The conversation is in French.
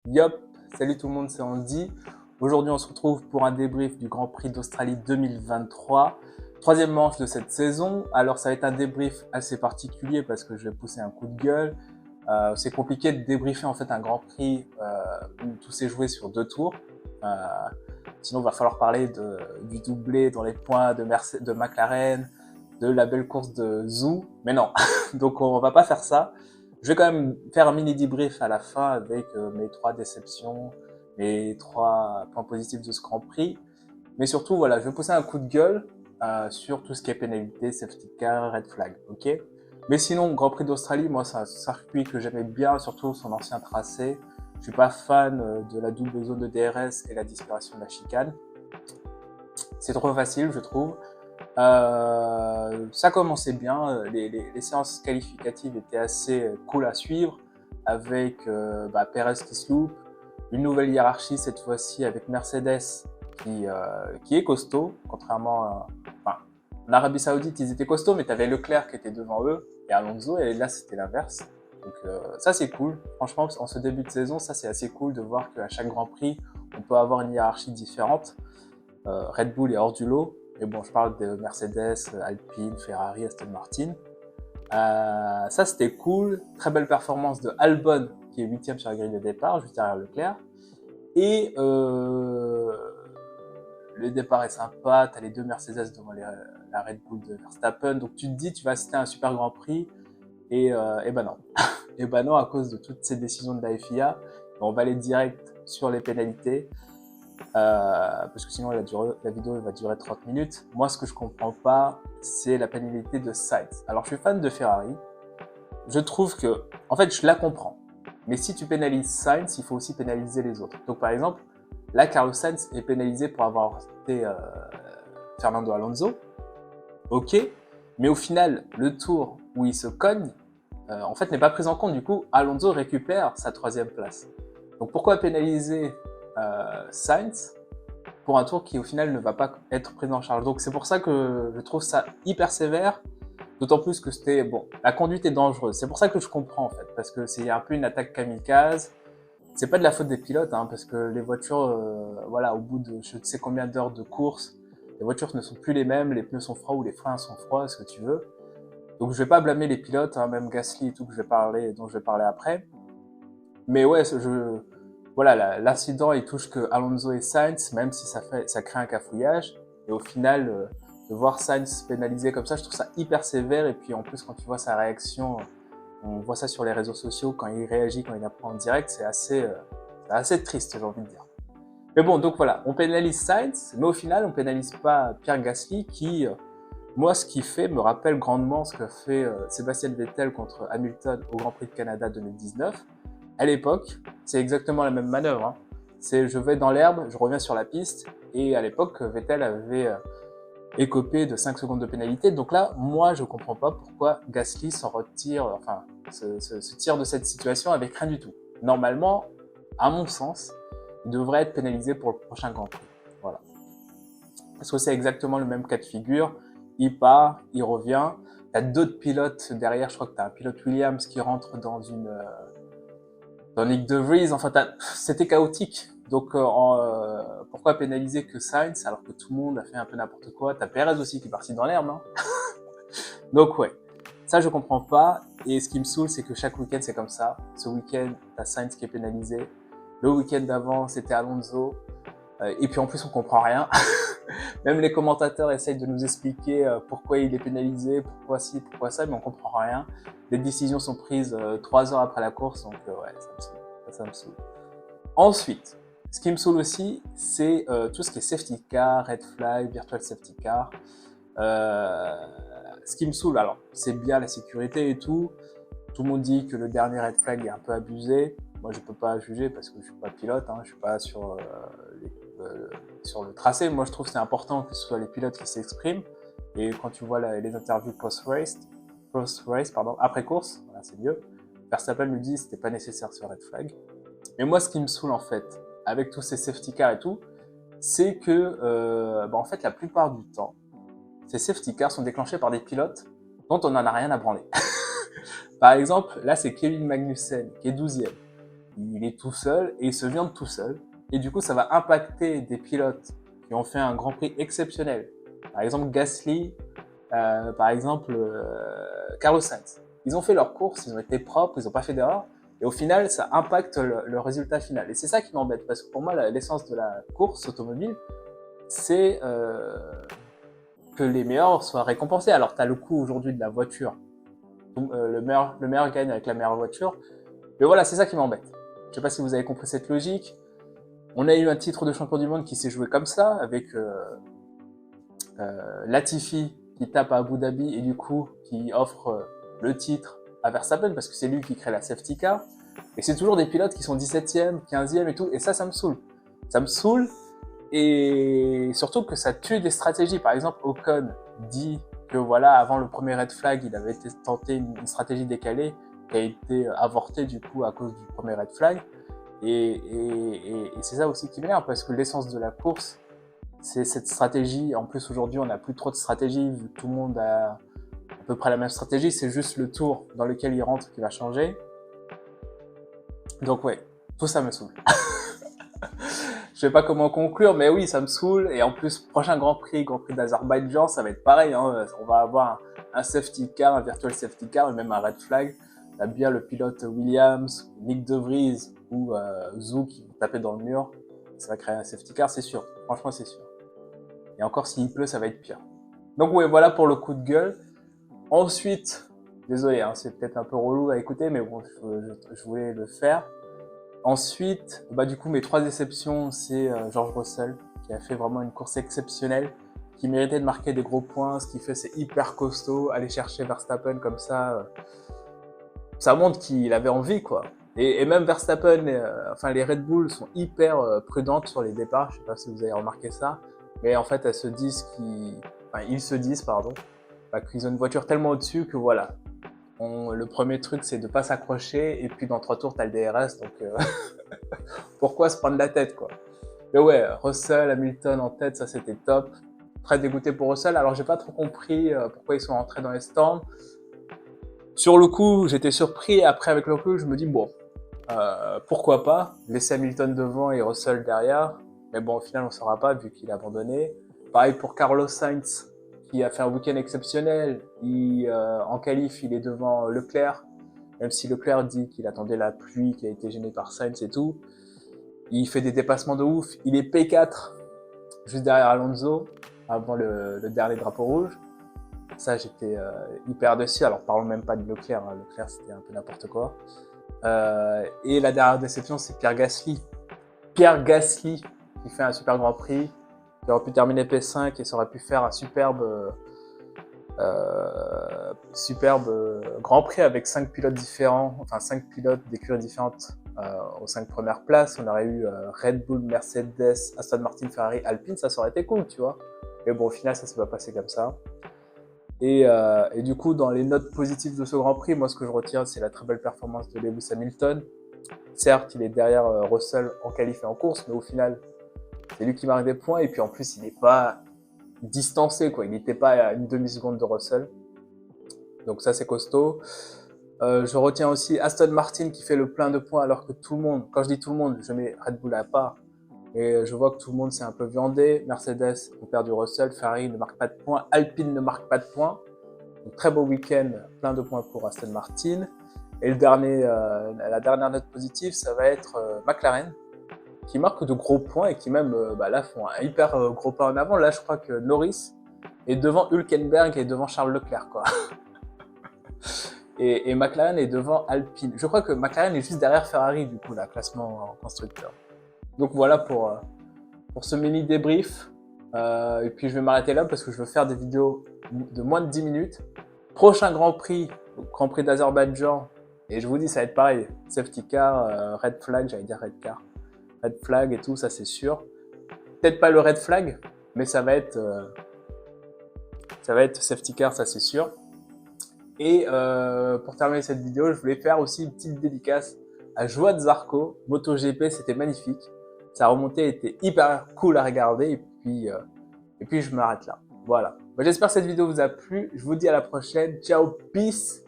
Yop, salut tout le monde, c'est Andy. Aujourd'hui, on se retrouve pour un débrief du Grand Prix d'Australie 2023, troisième manche de cette saison. Alors, ça va être un débrief assez particulier parce que je vais pousser un coup de gueule. C'est compliqué de débriefer en fait un Grand Prix où tout s'est joué sur 2 tours. Euh, Sinon, il va falloir parler du doublé dans les points de McLaren, de la belle course de Zhou. Mais non, donc on va pas faire ça. Je vais quand même faire un mini debrief à la fin avec mes 3 déceptions, mes 3 points positifs de ce Grand Prix. Mais surtout, voilà, je vais pousser un coup de gueule sur tout ce qui est pénalité, safety car, red flag, ok. Mais sinon, Grand Prix d'Australie, moi, c'est un circuit que j'aimais bien, surtout son ancien tracé. Je suis pas fan de la double zone de DRS et la disparition de la chicane. C'est trop facile, je trouve. Ça commençait bien, les séances qualificatives étaient assez cool à suivre, avec Perez qui se loupe, une nouvelle hiérarchie cette fois-ci avec Mercedes qui est costaud, contrairement enfin, en Arabie Saoudite ils étaient costauds, mais tu avais Leclerc qui était devant eux et Alonso, et là c'était l'inverse. Donc ça c'est cool, franchement en ce début de saison, ça c'est assez cool de voir qu'à chaque Grand Prix on peut avoir une hiérarchie différente. Red Bull est hors du lot. Mais bon, je parle de Mercedes, Alpine, Ferrari, Aston Martin. Ça, c'était cool. Très belle performance de Albon, qui est 8ème sur la grille de départ, juste derrière Leclerc. Et le départ est sympa. Tu as les 2 Mercedes devant la Red Bull de Verstappen. Donc tu te dis, tu vas assister à un super Grand Prix. Et ben non. Et ben non, à cause de toutes ces décisions de la FIA. On va aller direct sur les pénalités. Parce que sinon la vidéo va durer 30 minutes. Moi, ce que je comprends pas, c'est la pénalité de Sainz. Alors, je suis fan de Ferrari. Je trouve que, en fait, je la comprends. Mais si tu pénalises Sainz, il faut aussi pénaliser les autres. Donc, par exemple, là, Carlos Sainz est pénalisé pour avoir été Fernando Alonso. Ok. Mais au final, le tour où il se cogne, en fait, n'est pas pris en compte. Du coup, Alonso récupère sa 3e place. Donc, pourquoi pénaliser Sainz pour un tour qui au final ne va pas être pris en charge. Donc c'est pour ça que je trouve ça hyper sévère, d'autant plus que c'était bon, la conduite est dangereuse. C'est pour ça que je comprends en fait, parce que c'est un peu une attaque kamikaze. C'est pas de la faute des pilotes, hein, parce que les voitures, voilà, au bout de je ne sais combien d'heures de course, les voitures ne sont plus les mêmes, les pneus sont froids ou les freins sont froids, ce que tu veux. Donc je vais pas blâmer les pilotes, hein, même Gasly et tout que dont je vais parler après. Mais ouais, voilà, l'incident il touche que Alonso et Sainz, même si ça crée un cafouillage. Et au final, de voir Sainz pénalisé comme ça, je trouve ça hyper sévère. Et puis en plus, quand tu vois sa réaction, on voit ça sur les réseaux sociaux, quand il réagit, quand il apprend en direct, c'est assez triste, j'ai envie de dire. Mais bon, donc voilà, on pénalise Sainz, mais au final, on pénalise pas Pierre Gasly qui, moi, ce qu'il fait me rappelle grandement ce que fait Sébastien Vettel contre Hamilton au Grand Prix de Canada 2019. À l'époque, c'est exactement la même manœuvre, hein. C'est je vais dans l'herbe, je reviens sur la piste, et à l'époque, Vettel avait écopé de 5 secondes de pénalité. Donc là, moi, je comprends pas pourquoi Gasly s'en retire, enfin, se tire de cette situation avec rien du tout. Normalement, à mon sens, il devrait être pénalisé pour le prochain Grand Prix. Voilà. Parce que c'est exactement le même cas de figure. Il part, il revient. Il y a d'autres pilotes derrière. Je crois que tu as un pilote Williams qui rentre dans Nick De Vries. Enfin, c'était chaotique. Donc, pourquoi pénaliser que Sainz alors que tout le monde a fait un peu n'importe quoi. T'as Perez aussi qui est parti dans l'herbe, non? Donc, ouais. Ça, je comprends pas. Et ce qui me saoule, c'est que chaque week-end, c'est comme ça. Ce week-end, t'as Sainz qui est pénalisé. Le week-end d'avant, c'était Alonso. Et puis en plus, on comprend rien. Même les commentateurs essayent de nous expliquer pourquoi il est pénalisé, pourquoi ci, pourquoi ça, mais on comprend rien. Les décisions sont prises 3 heures après la course, donc ouais, ça me saoule. Ça me saoule. Ensuite, ce qui me saoule aussi, c'est tout ce qui est safety car, red flag, virtual safety car. Euh, Ce qui me saoule, alors, c'est bien la sécurité et tout. Tout le monde dit que le dernier red flag est un peu abusé. Moi, je peux pas juger parce que je suis pas pilote, hein, je suis pas sur le tracé. Moi, je trouve que c'est important que ce soit les pilotes qui s'expriment. Et quand tu vois les interviews post-race, pardon, après course, voilà, c'est mieux. Verstappen lui dit que c'était pas nécessaire ce red flag. Mais moi, ce qui me saoule en fait, avec tous ces safety cars et tout, c'est que, en fait, la plupart du temps, ces safety cars sont déclenchés par des pilotes dont on n'en a rien à branler. Par exemple, là, c'est Kevin Magnussen qui est 12e. il est tout seul et il se viande tout seul. Et du coup, ça va impacter des pilotes qui ont fait un Grand Prix exceptionnel. Par exemple, Gasly, par exemple, Carlos Sainz. Ils ont fait leur course, ils ont été propres, ils n'ont pas fait d'erreur. Et au final, ça impacte le résultat final. Et c'est ça qui m'embête, parce que pour moi, l'essence de la course automobile, c'est que les meilleurs soient récompensés. Alors, tu as le coût aujourd'hui de la voiture. Le meilleur gagne avec la meilleure voiture. Mais voilà, c'est ça qui m'embête. Je sais pas si vous avez compris cette logique. On a eu un titre de champion du monde qui s'est joué comme ça, avec Latifi qui tape à Abu Dhabi et du coup qui offre le titre à Verstappen parce que c'est lui qui crée la safety car. Et c'est toujours des pilotes qui sont 17e, 15e et tout. Et ça me saoule. Ça me saoule. Et surtout que ça tue des stratégies. Par exemple, Ocon dit que voilà, avant le premier red flag, il avait tenté une stratégie décalée qui a été avortée du coup à cause du premier red flag. Et c'est ça aussi qui m'énerve parce que l'essence de la course, c'est cette stratégie. En plus, aujourd'hui, on n'a plus trop de stratégie vu que tout le monde a à peu près la même stratégie. C'est juste le tour dans lequel il rentre qui va changer. Donc ouais, tout ça me saoule. Je sais pas comment conclure, mais oui, ça me saoule. Et en plus, prochain Grand Prix d'Azerbaïdjan, ça va être pareil. Hein. On va avoir un safety car, un virtual safety car, et même un red flag. T'as bien le pilote Williams, Nick De Vries ou Zhou qui vont taper dans le mur. Ça va créer un safety car, c'est sûr. Franchement, c'est sûr. Et encore, s'il pleut, ça va être pire. Donc ouais, voilà pour le coup de gueule. Ensuite, désolé, hein, c'est peut-être un peu relou à écouter, mais bon, je voulais le faire. Ensuite, du coup, mes 3 déceptions, c'est George Russell, qui a fait vraiment une course exceptionnelle, qui méritait de marquer des gros points. Ce qu'il fait, c'est hyper costaud. Aller chercher Verstappen comme ça, ça montre qu'il avait envie, quoi. Et même Verstappen, enfin les Red Bull sont hyper prudentes sur les départs. Je sais pas si vous avez remarqué ça, mais en fait, ils se disent, qu'ils ont une voiture tellement au-dessus que voilà. Le premier truc, c'est de pas s'accrocher, et puis dans 3 tours, t'as le DRS, donc pourquoi se prendre la tête, quoi. Mais ouais, Russell, Hamilton en tête, ça c'était top. Très dégoûté pour Russell. Alors j'ai pas trop compris pourquoi ils sont rentrés dans les stands. Sur le coup, j'étais surpris. Après, avec le recul, je me dis bon, pourquoi pas laisser Hamilton devant et Russell derrière. Mais bon, au final, on saura pas vu qu'il a abandonné. Pareil pour Carlos Sainz, qui a fait un week-end exceptionnel. En qualif, il est devant Leclerc, même si Leclerc dit qu'il attendait la pluie, qu'il a été gêné par Sainz et tout. Il fait des dépassements de ouf. Il est P4, juste derrière Alonso, avant le dernier drapeau rouge. Ça, j'étais hyper déçu. Alors, parlons même pas de Leclerc. Hein. Leclerc, c'était un peu n'importe quoi. Et la dernière déception, c'est Pierre Gasly. Pierre Gasly, qui fait un super Grand Prix, qui aurait pu terminer P5 et ça aurait pu faire un superbe Grand Prix avec 5 pilotes différents, enfin 5 pilotes d'écuries différentes aux 5 premières places. On aurait eu Red Bull, Mercedes, Aston Martin, Ferrari, Alpine, ça aurait été cool, tu vois. Mais bon, au final, ça s'est pas passé comme ça. Et du coup, dans les notes positives de ce Grand Prix, moi, ce que je retiens, c'est la très belle performance de Lewis Hamilton. Certes, il est derrière Russell en qualif et en course, mais au final, c'est lui qui marque des points. Et puis en plus, il n'est pas distancé, quoi. Il n'était pas à une demi-seconde de Russell. Donc ça, c'est costaud. Je retiens aussi Aston Martin qui fait le plein de points alors que tout le monde, quand je dis tout le monde, je mets Red Bull à part. Et je vois que tout le monde s'est un peu viandé. Mercedes ont perdu Russell, Ferrari ne marque pas de points, Alpine ne marque pas de points. Donc, très beau week-end, plein de points pour Aston Martin. Et la dernière note positive, ça va être McLaren, qui marque de gros points et qui même là font un hyper gros pas en avant. Là, je crois que Norris est devant Hülkenberg et devant Charles Leclerc, quoi. Et McLaren est devant Alpine. Je crois que McLaren est juste derrière Ferrari, du coup, là, classement constructeur. Donc voilà pour ce mini débrief. Et puis je vais m'arrêter là parce que je veux faire des vidéos de moins de 10 minutes. Prochain Grand Prix, Grand Prix d'Azerbaïdjan. Et je vous dis, ça va être pareil. Safety car, red flag, j'allais dire red car. Red flag et tout, ça c'est sûr. Peut-être pas le red flag, mais ça va être safety car, ça c'est sûr. Et pour terminer cette vidéo, je voulais faire aussi une petite dédicace à Joao Zarco. MotoGP, c'était magnifique. Sa remontée était hyper cool à regarder. Et puis je m'arrête là. Voilà. J'espère que cette vidéo vous a plu. Je vous dis à la prochaine. Ciao, peace.